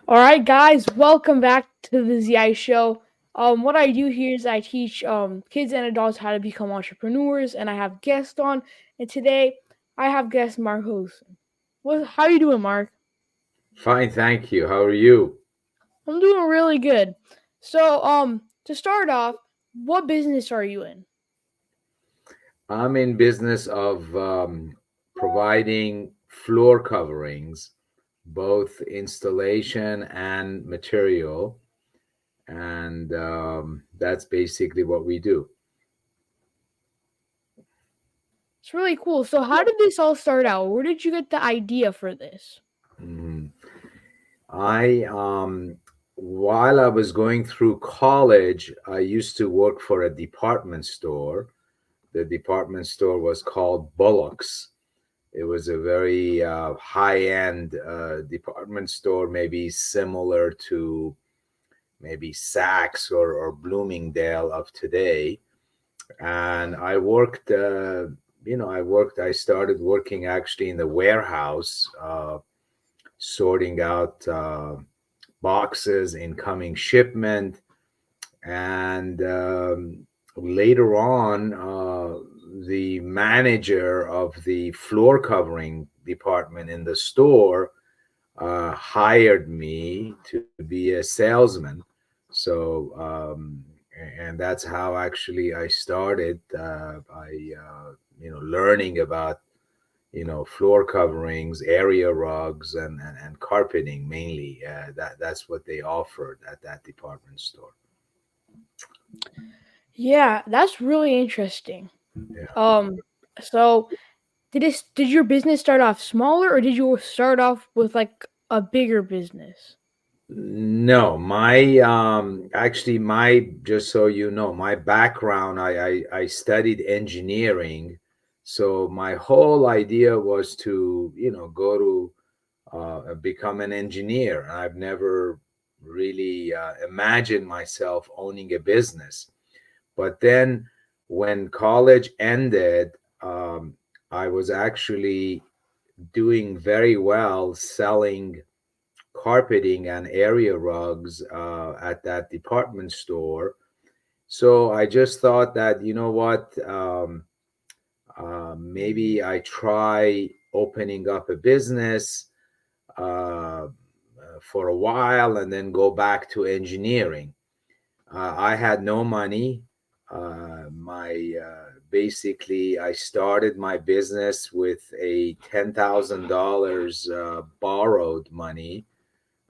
All right, guys, welcome back to the ZI show. What I do here is I teach kids and adults how to become entrepreneurs, and I have guests on. And today I have guest Mark Haloossim. How are you doing, Mark? Fine, thank you. How are you? I'm doing really good. So, to start off, what business are you in? I'm in business of providing floor coverings, both installation and material, and that's basically what we do. It's really cool. So, how did this all start out? Where did you get the idea for this? Mhm. I While I was going through college, I used to work for a department store. The department store was called Bullock's. It was a very high-end department store, maybe similar to maybe Saks or Bloomingdale of today. And I started working actually in the warehouse, sorting out boxes, incoming shipment, and later on, the manager of the floor covering department in the store hired me to be a salesman. So, and that's how actually I started. Learning about floor coverings, area rugs, and carpeting mainly. That's what they offered at that department store. Yeah, that's really interesting. Yeah. Um, so did your business start off smaller or did you start off with like a bigger business? No, my actually my just so you know, my background, I studied engineering, so my whole idea was to go to become an engineer. I've never really imagined myself owning a business. But then when college ended, I was actually doing very well selling carpeting and area rugs at that department store. So I just thought that, you know what, maybe I try opening up a business for a while and then go back to engineering. I had no money. My Basically, I started my business with a $10,000 borrowed money,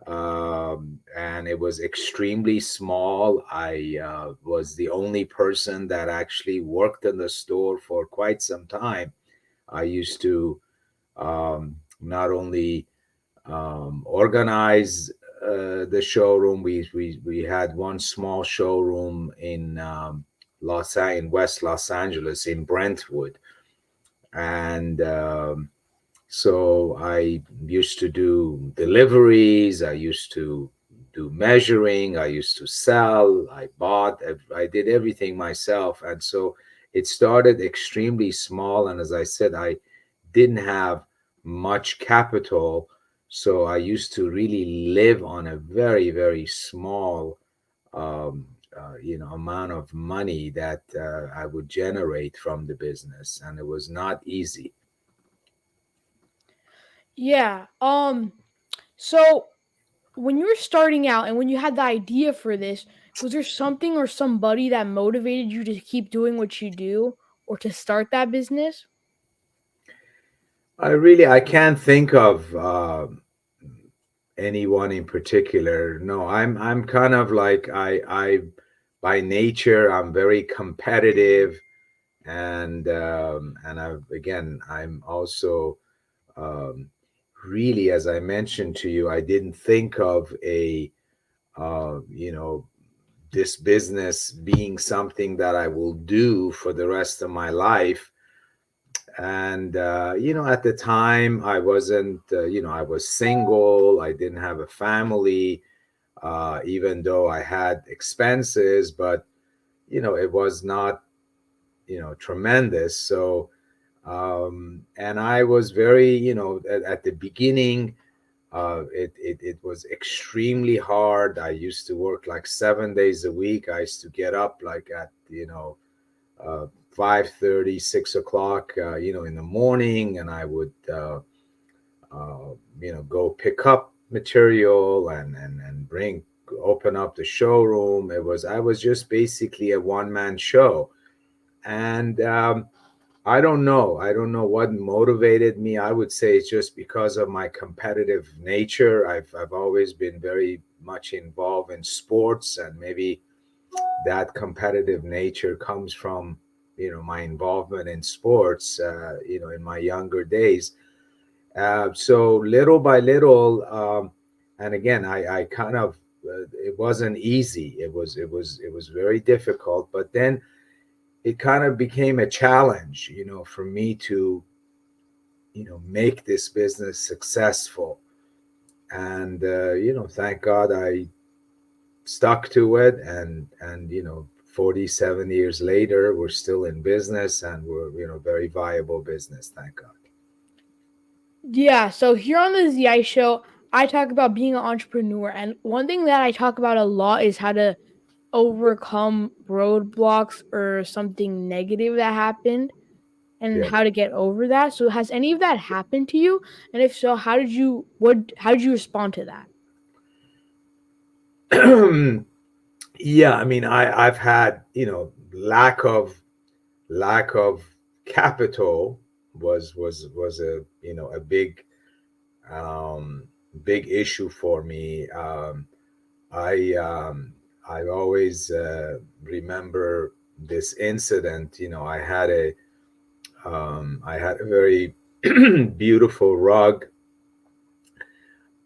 and it was extremely small. I was the only person that actually worked in the store for quite some time. I used to not only organize the showroom. We had one small showroom in in West Los Angeles in Brentwood, and so I used to do deliveries. I used to do measuring. I used to sell. I did everything myself, and so it started extremely small. And as I said, I didn't have much capital, so I used to really live on a very, very small, amount of money that I would generate from the business, and it was not easy. Yeah. So when you were starting out and when you had the idea for this, was there something or somebody that motivated you to keep doing what you do or to start that business? I can't think of anyone in particular. No, I'm kind of like I by nature I'm very competitive, and I'm also um, really, as I mentioned to you, I didn't think of a uh, you know this business being something that I will do for the rest of my life. And at the time I wasn't, I was single. I didn't have a family, even though I had expenses, but it was not tremendous. So and I was very, at the beginning, It was extremely hard. I used to work like 7 days a week. I used to get up like at 5:30, 6 o'clock, in the morning, and I would go pick up material and bring open up the showroom. I was just basically a one man show, and I don't know what motivated me. I would say it's just because of my competitive nature. I've always been very much involved in sports, and maybe that competitive nature comes from my involvement in sports. In my younger days. So little by little, and again, I kind of it wasn't easy. It was very difficult. But then it kind of became a challenge, for me to make this business successful. And thank God I stuck to it. And 47 years later, we're still in business, and we're very viable business. Thank God. Yeah, so here on the ZI show, I talk about being an entrepreneur. And one thing that I talk about a lot is how to overcome roadblocks or something negative that happened and Yeah. how to get over that. So has any of that happened to you? And if so, how did you respond to that? Yeah, I mean, I've had lack of capital was a a um big issue for me. I I always remember this incident. I had a very beautiful rug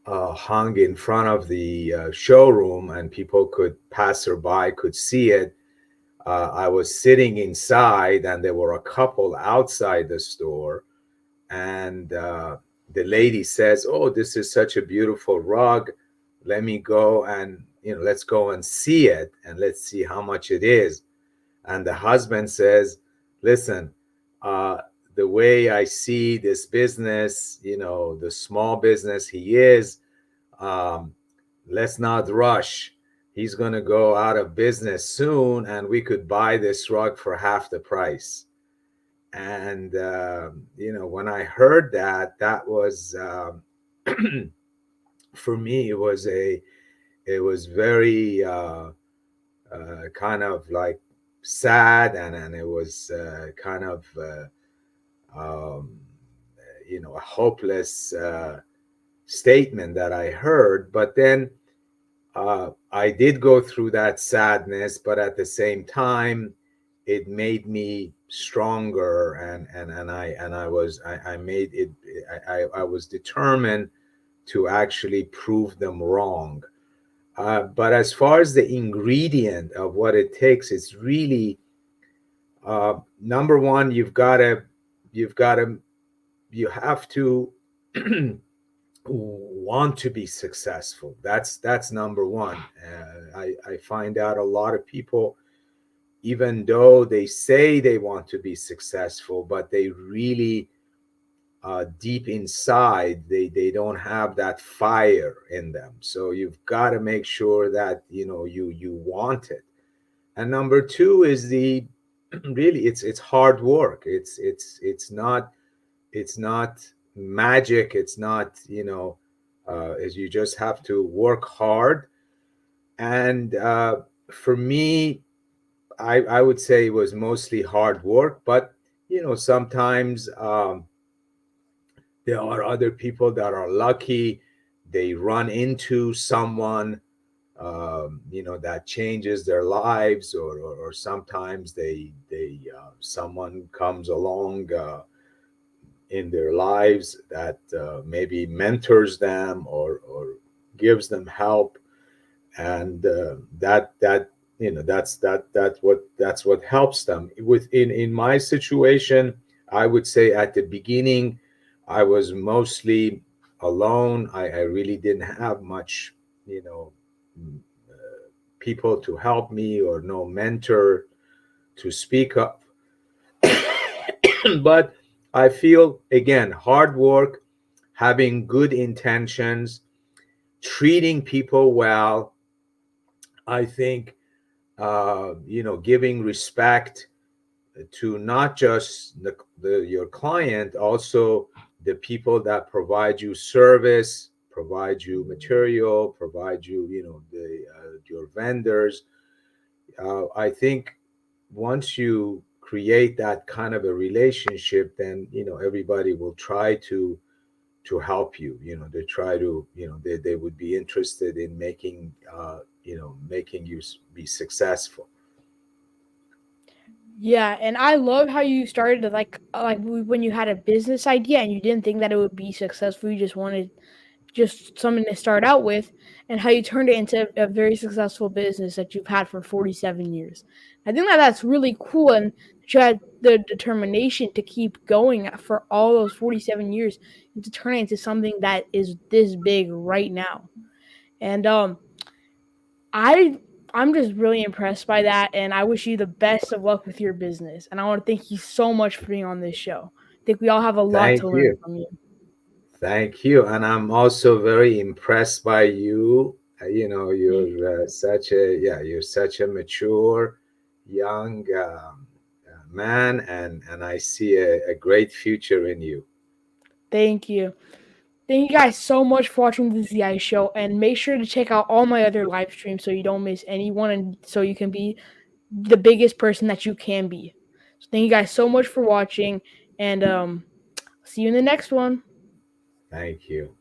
hung in front of the showroom, and people passerby could see it. I was sitting inside, and there were a couple outside the store, and the lady says, "Oh, this is such a beautiful rug. Let me go and let's go and see it, and let's see how much it is." And the husband says, "Listen, uh, the way I see this business, the small business he is, um, let's not rush. He's going to go out of business soon, and we could buy this rug for half the price." And when I heard that, that was for me. It was very kind of like sad, and it was kind of um, a hopeless statement that I heard. But then I did go through that sadness, but at the same time, it made me stronger, and I made it. I was determined to actually prove them wrong. But as far as the ingredient of what it takes, it's really number one. You've got to, you have to want to be successful. That's number one. I find out a lot of people, even though they say they want to be successful, but they really deep inside they don't have that fire in them. So you've got to make sure that you want it. And number two is the really it's hard work. It's not magic. It's not as you just have to work hard. And for me, I would say it was mostly hard work. But sometimes there are other people that are lucky. They run into someone that changes their lives, or sometimes they someone comes along in their lives that maybe mentors them, or gives them help. And that's what helps them. In my situation, I would say at the beginning I was mostly alone. I really didn't have much you know people to help me, or no mentor to speak up. But I feel, again, hard work, having good intentions, treating people well. I think giving respect to not just your client, also the people that provide you service, provide you material, provide you, your vendors. I think once you create that kind of a relationship, then everybody will try to help you. They try to, they would be interested in making you be successful. Yeah, and I love how you started to when you had a business idea and you didn't think that it would be successful. You just wanted just something to start out with, and how you turned it into a very successful business that you've had for 47 years. I think that that's really cool, and that you had the determination to keep going for all those 47 years and to turn it into something that is this big right now. And I I'm just really impressed by that, and I wish you the best of luck with your business. And I want to thank you so much for being on this show. I think we all have a lot Thank to learn you. from you. Thank you. And I'm also very impressed by you. Thank You're such a mature, young man, and I see a great future in you. thank you. Thank you guys so much for watching the ZI show, and make sure to check out all my other live streams so you don't miss anyone and so you can be the biggest person that you can be. So thank you guys so much for watching, and see you in the next one. Thank you.